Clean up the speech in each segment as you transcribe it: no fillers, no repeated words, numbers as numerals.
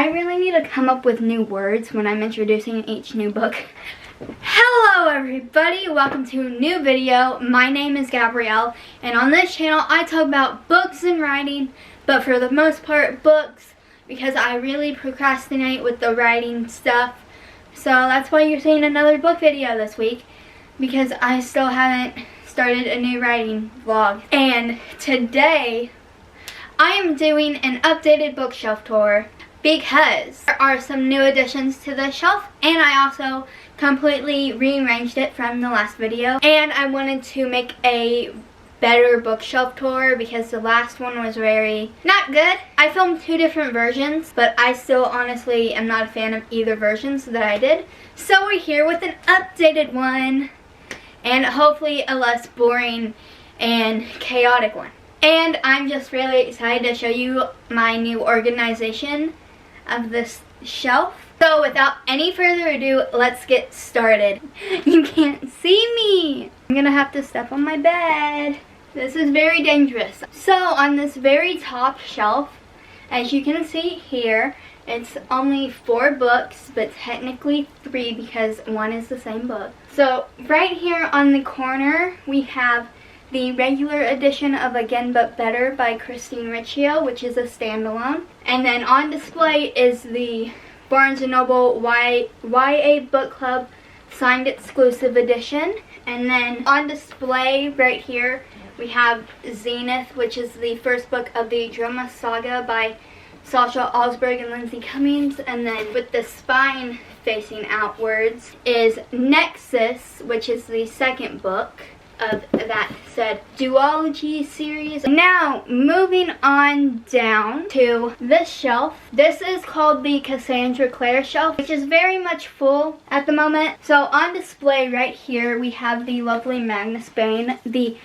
I really need to come up with new words when I'm introducing each new book. Hello everybody, welcome to a new video. My name is Gabrielle, and on this channel I talk about books and writing, but for the most part books, because I really procrastinate with the writing stuff. So that's why you're seeing another book video this week, because I still haven't started a new writing vlog. And today I am doing an updated bookshelf tour because there are some new additions to the shelf, and I also completely rearranged it from the last video. And I wanted to make a better bookshelf tour because the last one was very not good. I filmed two different versions, but I still honestly am not a fan of either versions that I did. So we're here with an updated one, and hopefully a less boring and chaotic one. And I'm just really excited to show you my new organization of this shelf. So without any further ado, let's get started. You can't see me. I'm gonna have to step on my bed. This is very dangerous. So on this very top shelf, as you can see here, it's only 4 books, but technically 3 because one is the same book. So right here on the corner, we have the regular edition of Again But Better by Christine Riccio, which is a standalone. And then on display is the Barnes & Noble YA Book Club signed exclusive edition. And then on display right here we have Zenith, which is the first book of the drama saga by Sasha Alsberg and Lindsay Cummings. And then with the spine facing outwards is Nexus, which is the second book of that said duology series. Now moving on down to this shelf. This is called the Cassandra Clare shelf, which is very much full at the moment. So on display right here we have the lovely Magnus Bane, the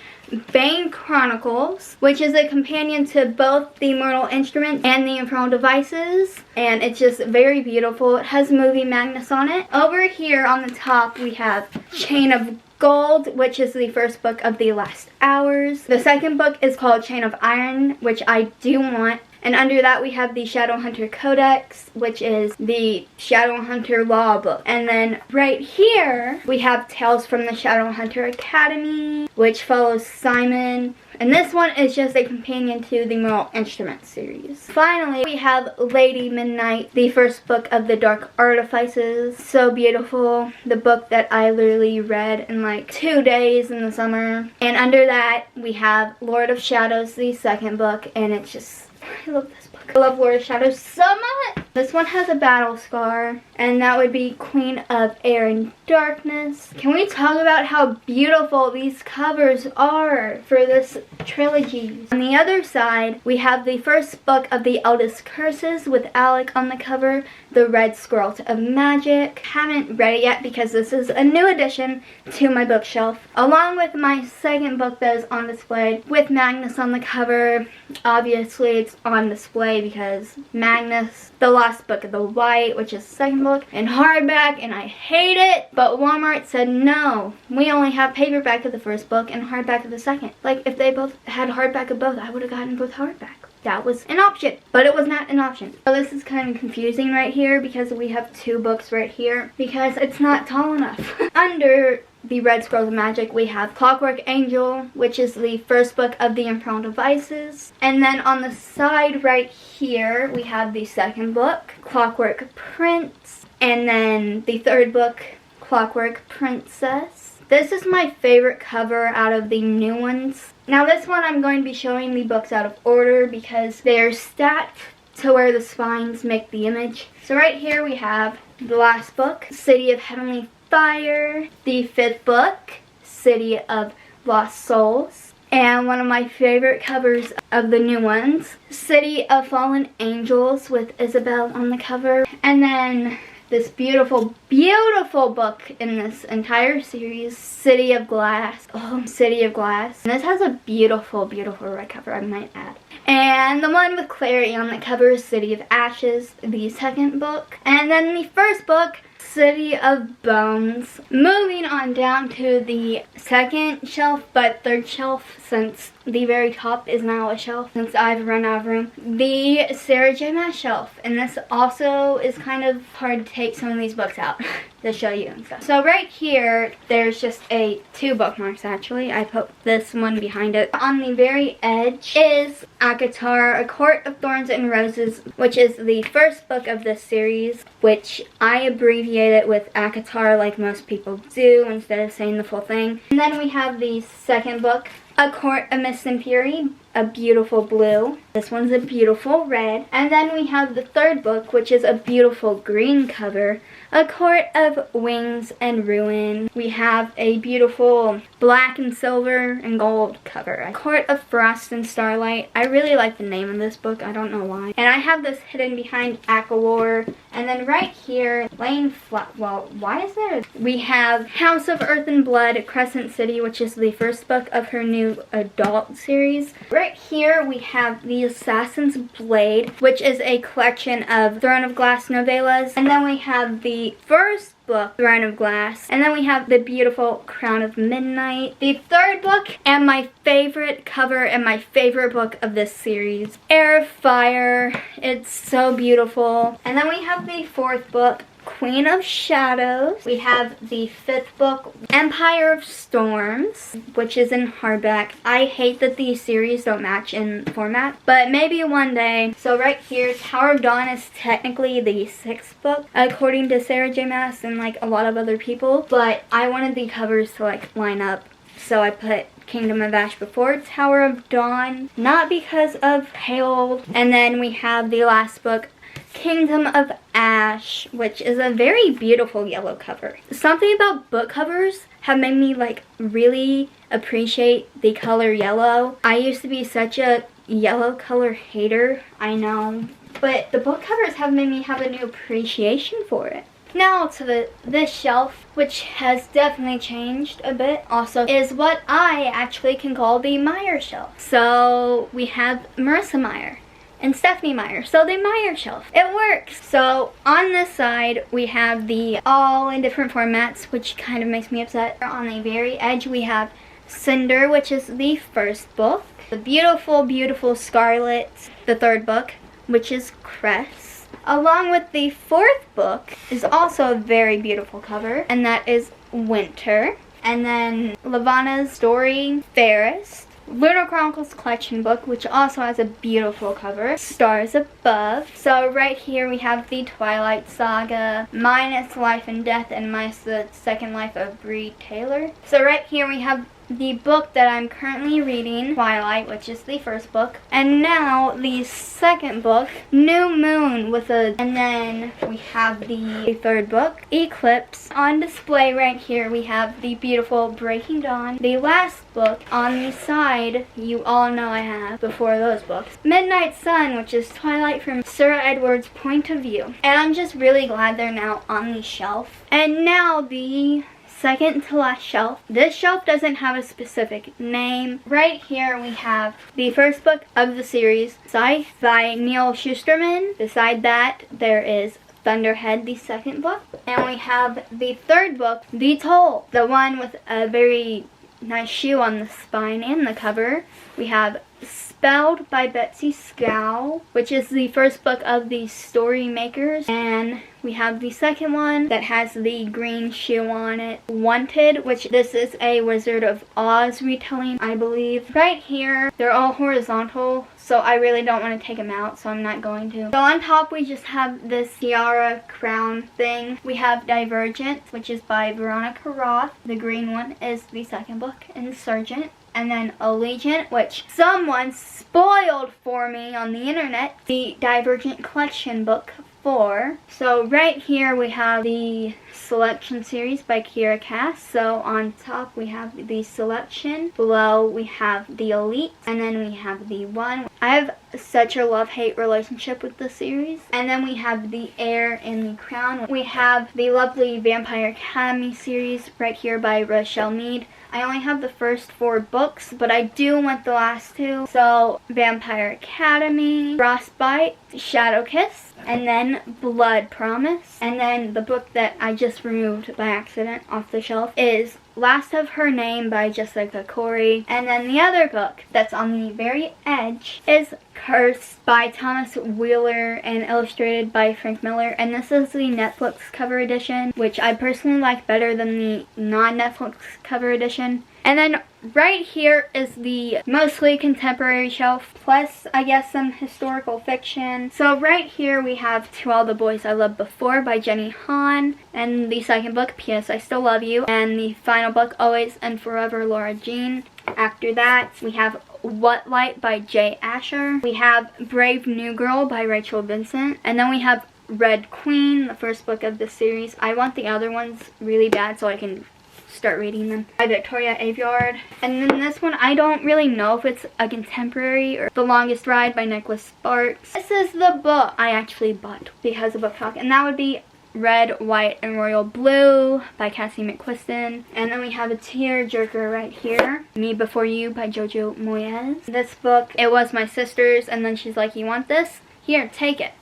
Bane Chronicles, which is a companion to both the Mortal Instruments and the Infernal Devices, and it's just very beautiful. It has movie Magnus on it. Over here on the top we have Chain of Gold, which is the first book of the Last Hours. The second book is called Chain of Iron, which I do want. And under that we have the Shadowhunter Codex, which is the Shadowhunter Law book. And then right here we have Tales from the Shadowhunter Academy, which follows Simon. And this one is just a companion to the Mortal Instruments series. Finally, we have Lady Midnight, the first book of the Dark Artifices. So beautiful. The book that I literally read in like 2 days in the summer. And under that, we have Lord of Shadows, the second book. And it's just, I love this book. I love Lord of Shadows so much. This one has a battle scar, and that would be Queen of Air and Darkness. Can we talk about how beautiful these covers are for this trilogy? On the other side, we have the first book of the Eldest Curses with Alec on the cover, The Red Scroll of Magic. Haven't read it yet because this is a new addition to my bookshelf, along with my second book that is on display with Magnus on the cover. Obviously it's on display because Magnus, the last book of the White, which is the second book, in hardback, and I hate it, but Walmart said no, we only have paperback of the first book and hardback of the second. Like, if they both had hardback of both, I would have gotten both hardback. That was an option, but it was not an option. So this is kind of confusing right here because we have 2 books right here because it's not tall enough. Under the Red Scroll of Magic, we have Clockwork Angel, which is the first book of the Infernal Devices. And then on the side right here, we have the second book, Clockwork Prince. And then the third book, Clockwork Princess. This is my favorite cover out of the new ones. Now this one I'm going to be showing the books out of order because they are stacked to where the spines make the image. So right here we have the last book, City of Heavenly Fire. The 5th book, City of Lost Souls. And one of my favorite covers of the new ones, City of Fallen Angels with Isabel on the cover. And then this beautiful, beautiful book in this entire series, City of Glass. Oh, City of Glass. And this has a beautiful, beautiful red cover, I might add. And the one with Clary on the cover is City of Ashes, the second book. And then the first book, City of Bones. Moving on down to the second shelf, but third shelf, since the very top is now a shelf since I've run out of room. The Sarah J. Maas shelf. And this also is kind of hard to take some of these books out to show you and stuff. So right here, there's just two bookmarks actually. I put this one behind it. On the very edge is ACOTAR, A Court of Thorns and Roses, which is the first book of this series, which I abbreviate it with ACOTAR like most people do instead of saying the full thing. And then we have the second book, A Court of Mist and Fury, a beautiful blue. This one's a beautiful red. And then we have the third book, which is a beautiful green cover, A Court of Wings and Ruin. We have a beautiful black and silver and gold cover, A Court of Frost and Starlight. I really like the name of this book, I don't know why. And I have this hidden behind ACOWAR. And then right here, why is there? We have House of Earth and Blood, Crescent City, which is the first book of her new adult series. Right here we have The Assassin's Blade, which is a collection of Throne of Glass novellas. And then we have the first book, Throne of Glass. And then we have the beautiful Crown of Midnight. The third book, and my favorite cover and my favorite book of this series, Heir of Fire. It's so beautiful. And then we have the fourth book, Queen of Shadows. We have the fifth book, Empire of Storms, which is in hardback. I hate that these series don't match in format, but maybe one day. So right here, Tower of Dawn is technically the sixth book, according to Sarah J. Maas and like a lot of other people, but I wanted the covers to like line up, so I put Kingdom of Ash before Tower of Dawn, not because of Pale. And then we have the last book, Kingdom of Ash, which is a very beautiful yellow cover. Something about book covers have made me like really appreciate the color yellow. I used to be such a yellow color hater, I know, but the book covers have made me have a new appreciation for it. Now to this shelf, which has definitely changed a bit, also is what I actually can call the Meyer shelf. So we have Marissa Meyer and Stephanie Meyer, so the Meyer shelf. It works. So on this side, we have the all in different formats, which kind of makes me upset. On the very edge, we have Cinder, which is the first book. The beautiful, beautiful Scarlet, the third book, which is Cress. Along with the fourth book is also a very beautiful cover, and that is Winter. And then Lavana's Story, Fairest. Lunar Chronicles collection book, which also has a beautiful cover, Stars Above. So right here we have the Twilight Saga, minus Life and Death, and minus the second life of Bree Taylor. So right here we have the book that I'm currently reading, Twilight, which is the first book. And now the second book, New Moon, and then we have the third book, Eclipse. On display right here we have the beautiful Breaking Dawn. The last book on the side, you all know I have before those books, Midnight Sun, which is Twilight from Sir Edward's point of view. And I'm just really glad they're now on the shelf. And now the second to last shelf. This shelf doesn't have a specific name. Right here we have the first book of the series, Scythe by Neil Shusterman. Beside that there is Thunderhead, the second book. And we have the third book, The Toll, the one with a very nice shoe on the spine and the cover. We have Spelled by Betsy Scow, which is the first book of the Story Makers. And we have the second one that has the green shoe on it, Wanted, which this is a Wizard of Oz retelling, I believe. Right here, they're all horizontal, so I really don't want to take them out, so I'm not going to. So on top, we just have this tiara crown thing. We have Divergent, which is by Veronica Roth. The green one is the second book, Insurgent. And then Allegiant, which someone spoiled for me on the internet, the Divergent Collection Book 4. So right here we have the Selection series by Kira Cass. So on top we have the Selection, below we have the Elite, and then we have the One. I have such a love-hate relationship with this series. And then we have the Heir and the Crown. We have the lovely Vampire Academy series right here by Rochelle Mead. I only have the first 4 books, but I do want the last 2. So, Vampire Academy, Frostbite, Shadow Kiss, And then Blood Promise. And then the book that I just removed by accident off the shelf is Last of Her Name by Jessica Corey. And then the other book that's on the very edge is Cursed by Thomas Wheeler and illustrated by Frank Miller. And this is the Netflix cover edition, which I personally like better than the non-Netflix cover edition. And then right here is the mostly contemporary shelf, plus I guess some historical fiction. So right here we have To All the Boys I Loved Before by Jenny Han. And the second book, P.S. I Still Love You. And the final book, Always and Forever, Laura Jean. After that, we have What Light by Jay Asher. We have Brave New Girl by Rachel Vincent. And then we have Red Queen, the first book of this series. I want the other ones really bad so I can start reading them, by Victoria Aveyard. And then this one, I don't really know if it's a contemporary or The Longest Ride by Nicholas Sparks. This is the book I actually bought because of Book Talk, and that would be Red, White, and Royal Blue by Cassie McQuiston. And then we have a tearjerker right here, Me Before You by Jojo Moyes. This book, it was my sister's, and then she's like, you want this? Here, take it.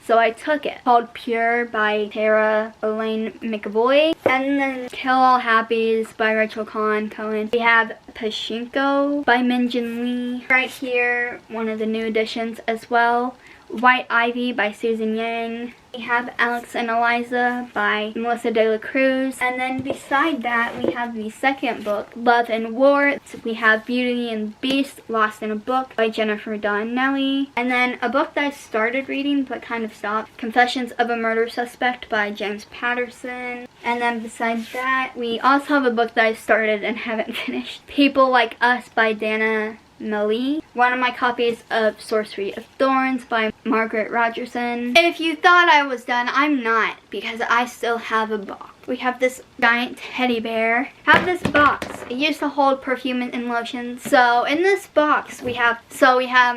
So I took it. Called Pure by Tara Elaine McAvoy. And then Kill All Happies by Rachel Cohen. We have Pachinko by Min Jin Lee. Right here, one of the new editions as well. White Ivy by Susan Yang. We have Alex and Eliza by Melissa De La Cruz. And then beside that, we have the second book, Love and War. We have Beauty and the Beast, Lost in a Book by Jennifer Donnelly. And then a book that I started reading but kind of stopped, Confessions of a Murder Suspect by James Patterson. And then besides that, we also have a book that I started and haven't finished, People Like Us by Dana Millie. One of my copies of Sorcery of Thorns by Margaret Rogerson. If you thought I was done, I'm not, because I still have a box. We have this giant teddy bear. I have this box. It used to hold perfume and lotions. So in this box we have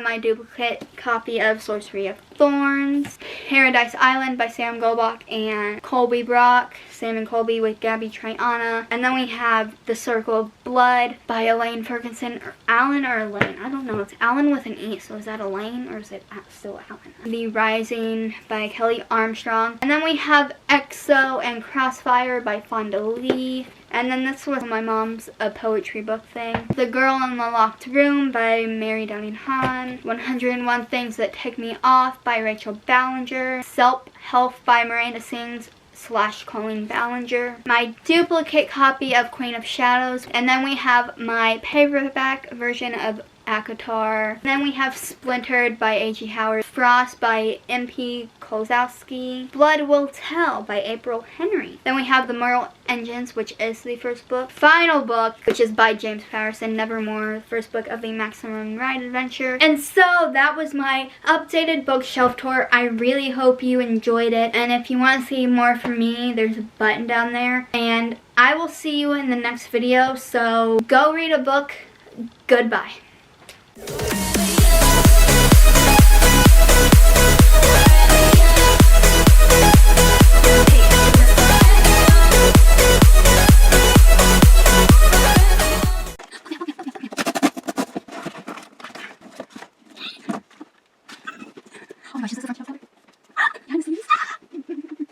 my duplicate copy of Sorcery of Thorns, Paradise Island by Sam Golbach and Colby Brock, Sam and Colby with Gabby Triana. And then we have The Circle of Blood by Elaine Ferguson, or Alan or Elaine. I don't know. It's Alan with an E, so is that Elaine or is it still Alan? The Rising by Kelly Armstrong. And then we have EXO and Crossfire by Fonda Lee. And then this was my mom's poetry book thing. The Girl in the Locked Room by Mary Downing Hahn. 101 Things That Tick Me Off by Rachel Ballinger. Self Health by Miranda Sings / Colleen Ballinger. My duplicate copy of Queen of Shadows. And then we have my paperback version of ACOTAR. Then we have Splintered by A.G. Howard. Frost by M.P. Kozlowski. Blood Will Tell by April Henry. Then we have The Moral Engines, which is the first book. Final book, which is by James Patterson, Nevermore, the first book of the Maximum Ride Adventure. And so that was my updated bookshelf tour. I really hope you enjoyed it. And if you want to see more from me, there's a button down there. And I will see you in the next video. So go read a book. Goodbye.